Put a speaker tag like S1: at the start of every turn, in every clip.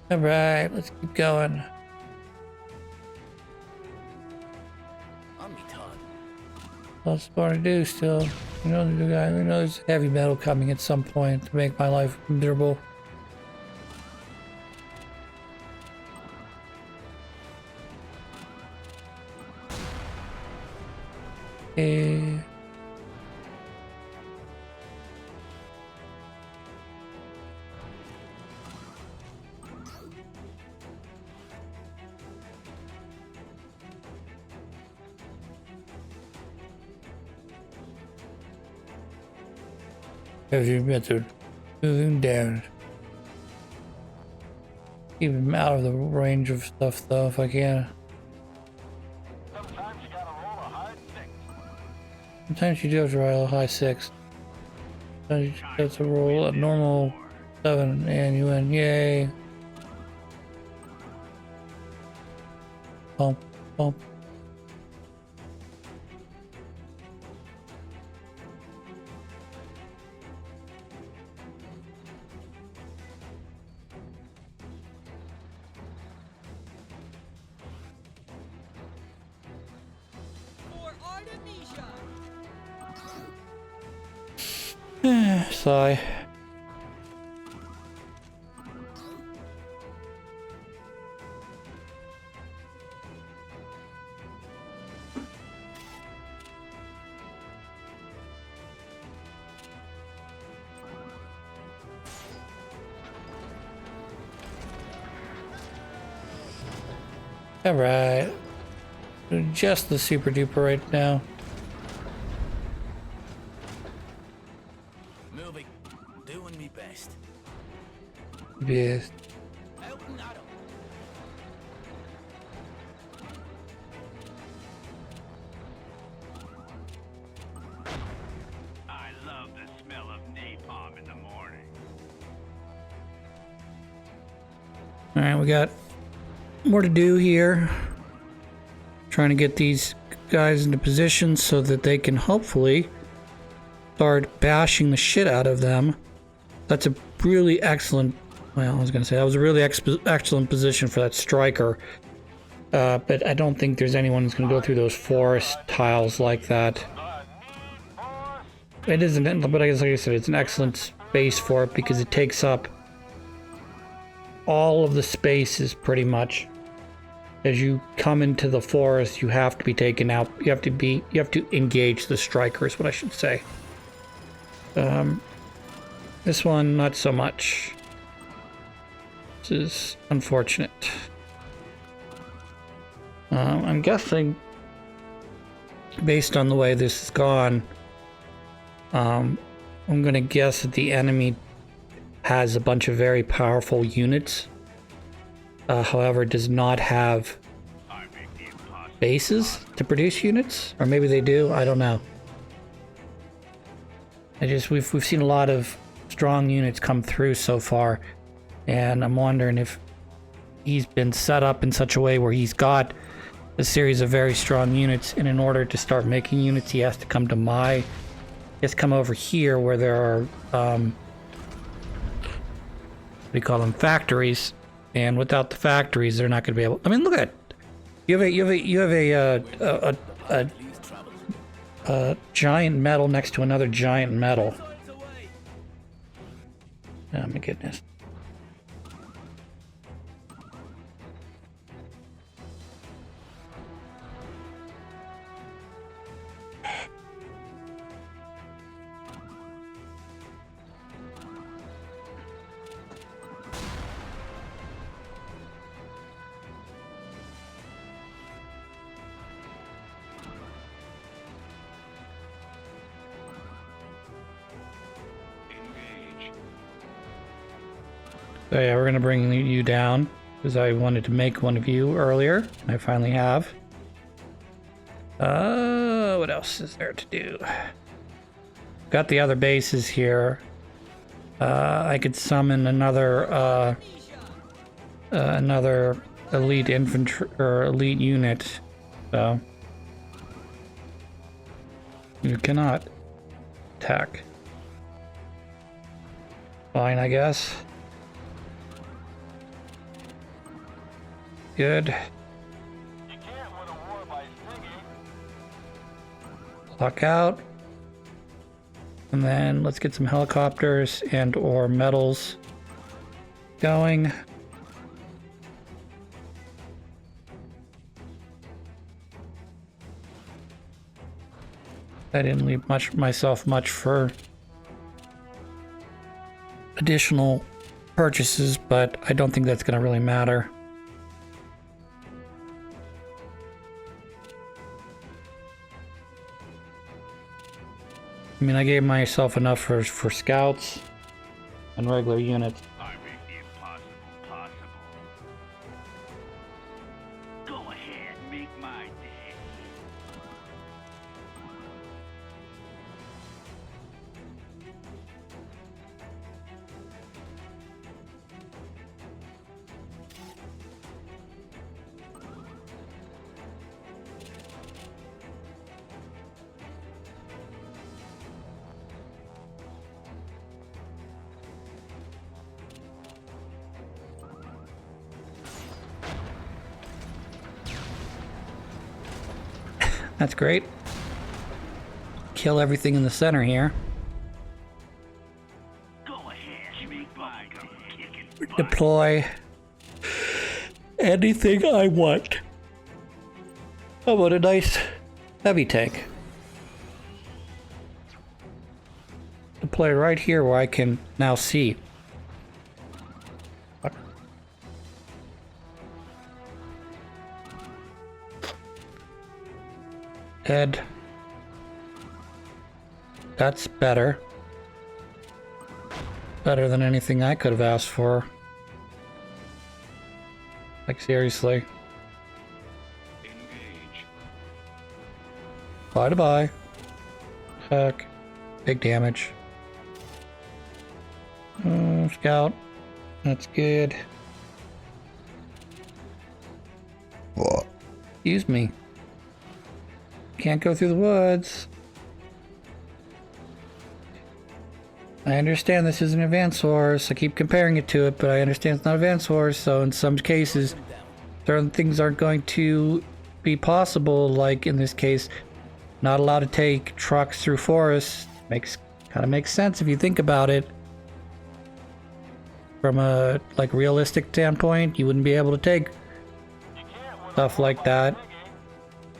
S1: All right, let's keep going. Lots more to do still. You know, we know there's heavy metal coming at some point to make my life miserable. Okay. Heavy metal moving down. Keep him out of the range of stuff though if I can.
S2: Sometimes you gotta roll a high 6.
S1: Sometimes you do have to roll a high 6. Sometimes you just have to roll a normal 7 and you win. Yay. Bump, bump. Sigh. All right, just the super duper right now.
S2: Moving. Doing me best.
S1: Yes.
S2: Out and at 'em. I love the smell of napalm in the morning.
S1: All right, we got more to do here. Trying to get these guys into position so that they can hopefully start bashing the shit out of them. That's a really excellent, well, I was going to say that was a really excellent position for that striker. But I don't think there's anyone who's going to go through those forest tiles like that. It isn't, but I guess like I said, it's an excellent space for it because it takes up all of the spaces pretty much. As you come into the forest, you have to be taken out. You have to engage the strikers, what I should say. This one, not so much. This is unfortunate. I'm guessing, based on the way this has gone, I'm going to guess that the enemy has a bunch of very powerful units. However, does not have bases to produce units, or maybe they do. I don't know. We've seen a lot of strong units come through so far, and I'm wondering if he's been set up in such a way where he's got a series of very strong units, and in order to start making units, he has to come to he has to come over here where there are what do you call them, factories. And without the factories, they're not going to be able. I mean, look at it. You have a giant metal next to another giant metal. Oh my goodness. So yeah, we're gonna bring you down because I wanted to make one of you earlier, and I finally have. What else is there to do? Got the other bases here. I could summon another elite infantry or elite unit. So You cannot attack. Fine, I guess. Good.
S2: You can't win a war by singing.
S1: Lock out. And then let's get some helicopters and or metals going. I didn't leave myself much for additional purchases, but I don't think that's going to really matter. I mean, I gave myself enough for scouts and regular units.
S2: I make the impossible possible. Go ahead, make my day.
S1: That's great. Kill everything in the center here.
S2: Go ahead, make my day. Kicking
S1: Deploy anything I want. How about a nice heavy tank? Deploy right here where I can now see. Ed. That's better. Better than anything I could have asked for. Like, seriously.
S2: engage.
S1: Bye-bye. Heck. Big damage. Scout. That's good. What? Excuse me. Can't go through the woods. I understand this is an advanced wars. I keep comparing it to it, but I understand it's not advanced wars, so in some cases, certain things aren't going to be possible, like in this case, not allowed to take trucks through forests. Kind of makes sense if you think about it. From a like realistic standpoint, you wouldn't be able to take stuff like that.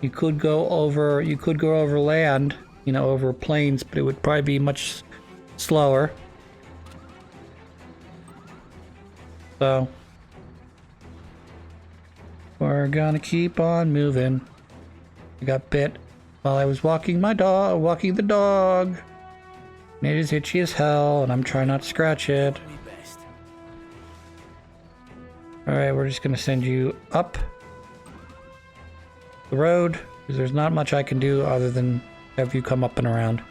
S1: You could go over land, you know, over plains, but it would probably be much slower. So we're gonna keep on moving. I got bit while I was walking the dog. And it is itchy as hell, and I'm trying not to scratch it. Alright, we're just gonna send you up the road, because there's not much I can do other than have you come up and around.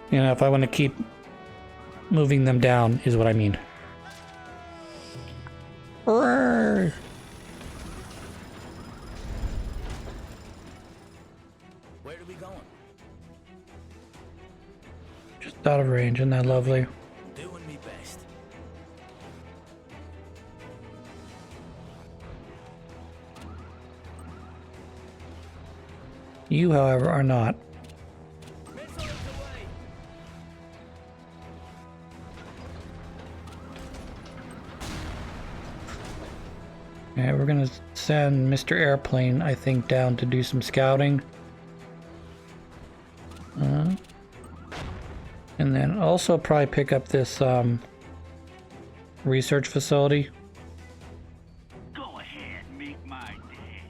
S1: You know, if I want to keep moving them down, is what I mean. Hooray!
S3: Where are we going?
S1: Just out of range, isn't that lovely?
S3: Doing me best.
S1: You, however, are not.
S3: Missiles away.
S1: Yeah, we're gonna send Mr. Airplane, I think, down to do some scouting. And then also probably pick up this research facility.
S2: Go ahead, make my day.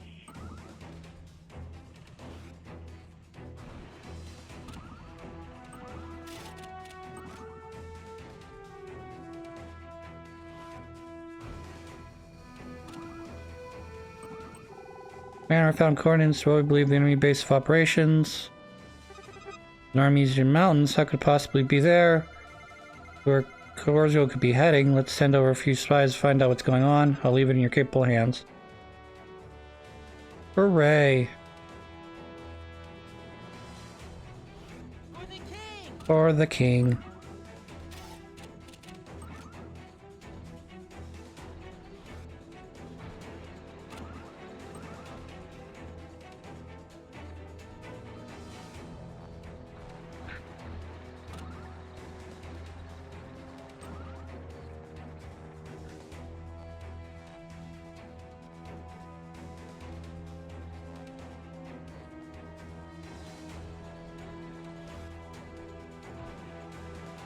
S1: Manor found coordinates where we believe the enemy base of operations. An army's in mountains, how could it possibly be there? Where Corzo could be heading. Let's send over a few spies to find out what's going on. I'll leave it in your capable hands. Hooray.
S3: For the king!
S1: For the king.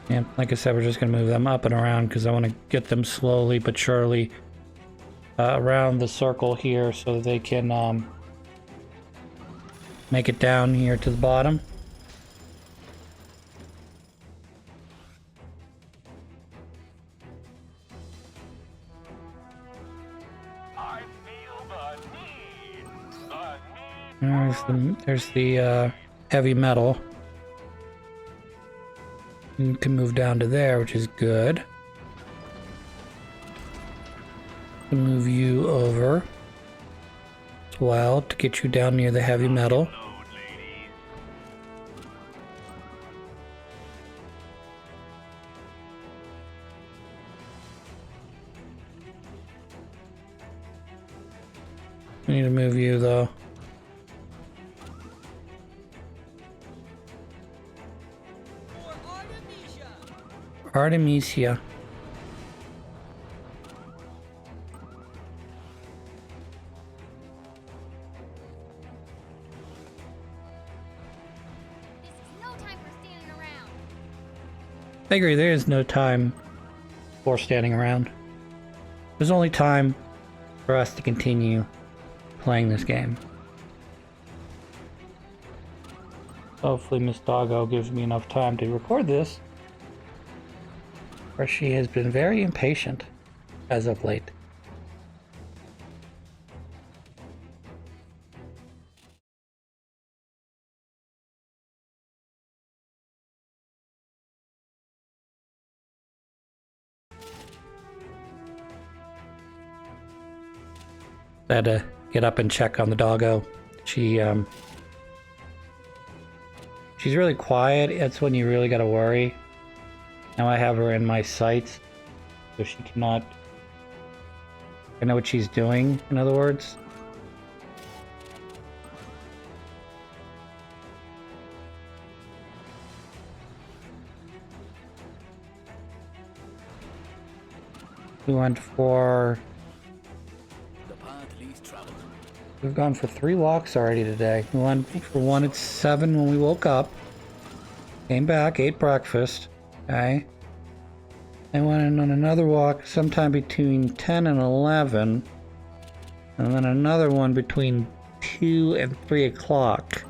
S1: And like I said, we're just going to move them up and around because I want to get them slowly but surely around the circle here so they can make it down here to the bottom.
S2: I feel the need.
S1: There's the heavy metal. You can move down to there, which is good. Can move you over as well to get you down near the heavy metal.
S2: Load, ladies.
S1: I need to move you though.
S3: For Artemisia!
S1: Artemisia.
S4: This is no time for standing around.
S1: I agree, there is no time for standing around. There's only time for us to continue playing this game. Hopefully Miss Doggo gives me enough time to record this, for she has been very impatient as of late. I had to get up and check on the doggo. She's really quiet. It's when you really gotta worry. Now I have her in my sights, so she cannot. I know what she's doing, in other words. We went for.
S3: The path least traveled.
S1: We've gone for 3 walks already today. We went for one at 7 when we woke up. Came back, ate breakfast. Okay. I went on another walk sometime between 10 and 11. And then another one between 2 and 3 o'clock.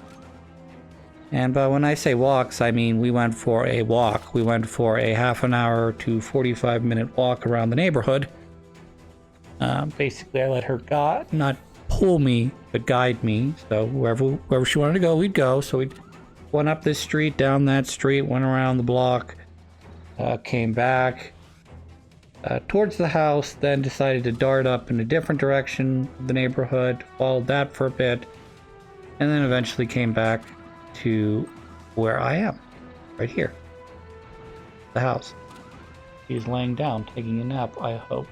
S1: And by when I say walks, I mean we went for a walk. We went for a half an hour to 45-minute walk around the neighborhood. Basically, I let her not pull me, but guide me. So wherever she wanted to go, we'd go. So we went up this street, down that street, went around the block, came back towards the house, then decided to dart up in a different direction of the neighborhood, followed that for a bit, and then eventually came back to where I am, right here, the house. She's laying down, taking a nap, I hope.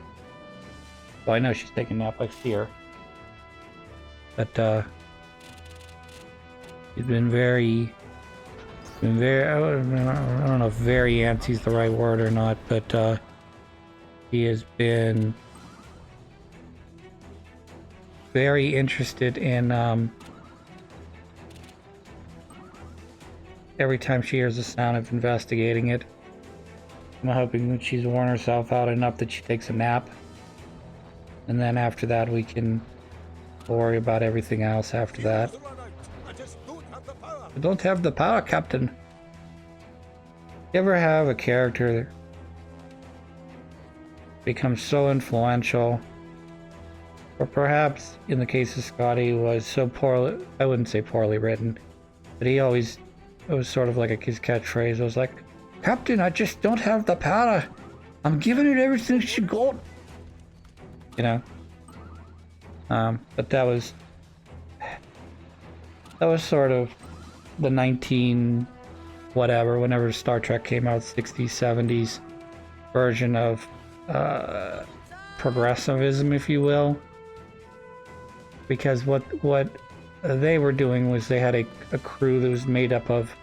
S1: Well, I know she's taking a nap, I see her. But, she's been very, I don't know if very antsy is the right word or not, but, he has been very interested in, every time she hears the sound of investigating it. I'm hoping that she's worn herself out enough that she takes a nap. And then after that we can worry about everything else after that. I don't have the power, Captain. You ever have a character that becomes so influential, or perhaps in the case of Scotty was so poorly, I wouldn't say poorly written, but it was sort of like his catchphrase. It was like, Captain, I just don't have the power. I'm giving it everything she got. You know? But that was That was sort of the 19 whatever, whenever Star Trek came out, 60s, 70s version of progressivism, if you will. Because what they were doing was they had a crew that was made up of,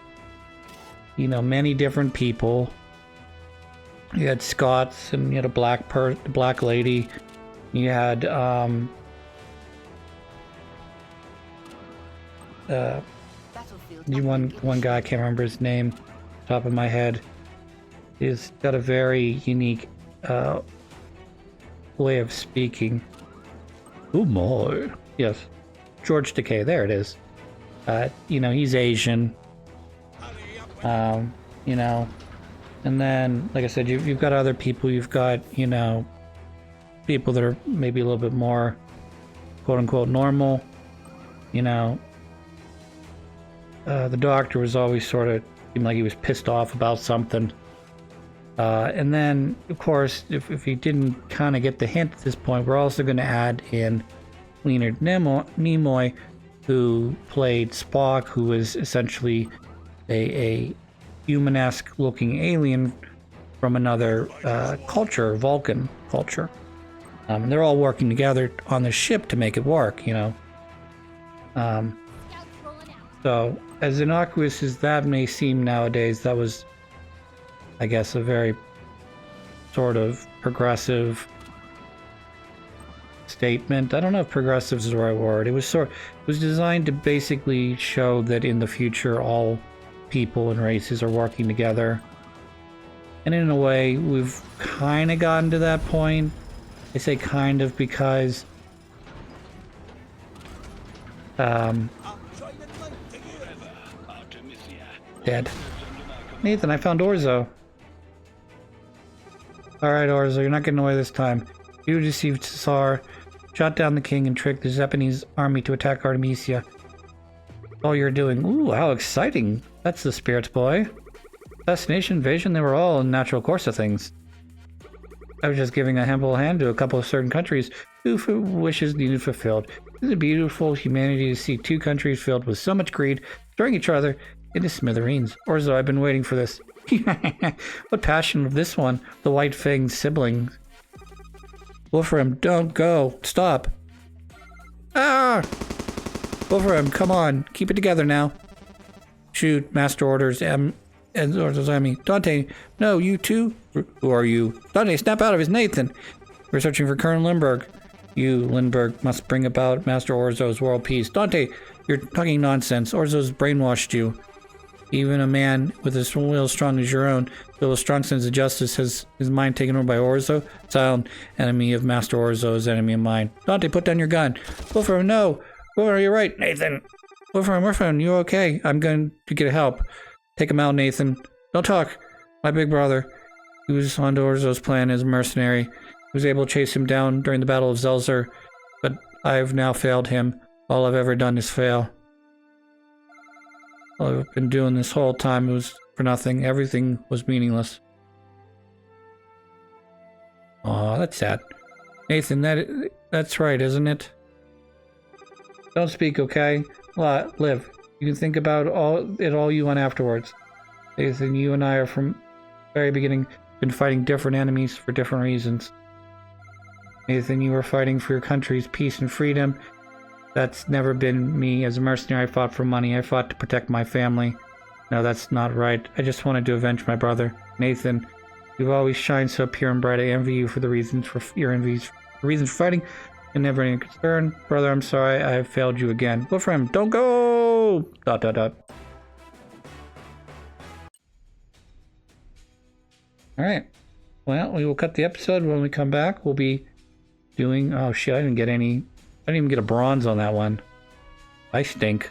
S1: you know, many different people. You had Scots, and you had a black lady. You had one guy, I can't remember his name, top of my head. He's got a very unique way of speaking. Oh my, yes, George Takei. There it is. You know, he's Asian. You know, and then, like I said, you've got other people. You've got, you know, people that are maybe a little bit more quote unquote normal. You know, the doctor was always sort of seemed like he was pissed off about something. And then, of course, if he didn't kind of get the hint at this point, we're also going to add in Leonard Nimoy, who played Spock, who was essentially a human-esque looking alien from another culture, Vulcan culture. And they're all working together on the ship to make it work, you know. So, as innocuous as that may seem nowadays, that was, I guess, a very sort of progressive statement. I don't know if progressive is the right word. It was designed to basically show that in the future all people and races are working together. And in a way, we've kind of gotten to that point. I say kind of because dead. Nathan, I found Orzo. Alright, Orzo, you're not getting away this time. You deceived Cesar, shot down the king, and tricked the Japanese army to attack Artemisia. All you're doing. Ooh, how exciting. That's the spirits, boy. Assassination, invasion, they were all in natural course of things. I was just giving a humble hand to a couple of certain countries who wishes needed fulfilled. It's a beautiful humanity to see two countries filled with so much greed, throwing each other into smithereens. Orzo, I've been waiting for this. What passion of this one, the white-fanged sibling. Wolfram, don't go. Stop. Ah! Wolfram, come on. Keep it together now. Shoot. Master orders. Orders Emmy. Dante, no, you too? Who are you? Dante, snap out of his Nathan. We're searching for Colonel Lindbergh. You, Lindbergh, must bring about Master Orzo's world peace. Dante, you're talking nonsense. Orzo's brainwashed you. Even a man with a will as strong as your own, with a strong sense of justice, has his mind taken over by Orzo. Silent enemy of Master Orzo is enemy of mine. Dante, put down your gun. Wolfram, no. Wolfram, you're right. Nathan. Wolfram, you okay? I'm going to get help. Take him out, Nathan. Don't talk. My big brother, who was on Orzo's plan as a mercenary, was able to chase him down during the Battle of Zelzer, but I've now failed him. All I've ever done is fail. All I've been doing this whole time was for nothing. Everything was meaningless. Aw, that's sad. Nathan, that's right, isn't it? Don't speak, okay? Live. You can think about all you want afterwards. Nathan, you and I are from the very beginning been fighting different enemies for different reasons. Nathan, you were fighting for your country's peace and freedom. That's never been me. As a mercenary, I fought for money. I fought to protect my family. No, that's not right. I just wanted to avenge my brother. Nathan, you've always shined so pure and bright. I envy you for the reasons for your envies, the reasons for fighting, and never any concern. Brother, I'm sorry. I have failed you again. Wolfram, don't go! ... Alright. Well, we will cut the episode. When we come back, we'll be doing... Oh shit, I didn't even get a bronze on that one. I stink.